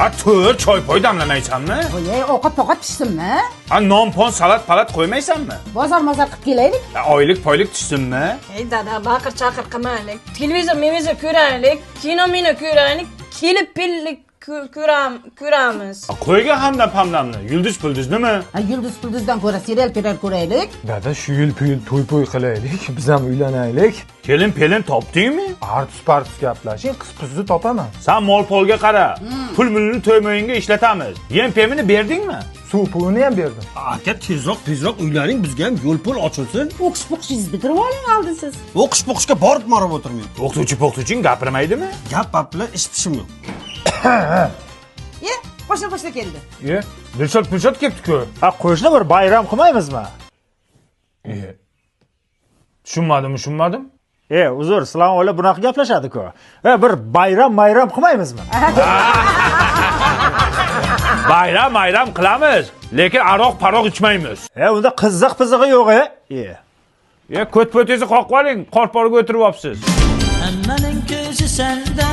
Ha, to'rt choy poy damlamaysanmi? Voy, ovqat pishsinmi? Ha, non-pon, salat qo'ymaysanmi? Bozor qilib kelaylik. Oylik poylik tushsinmi? Ey dada, baqir-chaqir qilmaylik. Televizor ko'raylik, kino ko'raylik, kelib pillik ko'ramiz. Qo'yga hamdam-hamdamni, yulduz nima? Yulduzdan ko'ra serial ko'raylik. Dada, shu yil to'y qilaylik, biz ham uylanaylik. Kelin topdingmi? Artus gaplashing, qiz-qizni topaman. Sen mol-polga qara. Pul-mulni to'ymoyinga ishlatamiz. Yem-pemini berdingmi? Suv pulini ham berdim. Aka, tezroq uylaning, bizga ham yo'l-po'l ochilsin. O'qish-poqishingizni bitirib oling oldin siz. O'qish-poqishga borib marab o'tirmayman. O'qituvchi gapirmaydimi? Gap bilan ish pishim yo'q. Qo'shna keldi. Dilshod ketdi-ku. Ha, qo'shni bir bayram qilmaymizmi? Tushunmadim. Uzr, sizlar oila bunaqa gaplashadi-ku. Bir bayram qilmaymizmi? Bayram qilamiz, lekin aroq ichmaymiz. Unda qiziq-pizig'i yo'q-e. Ko't-po'tingizni qoqib oling, qorporga o'tirib olibsiz. Hammaning ko'zi senda,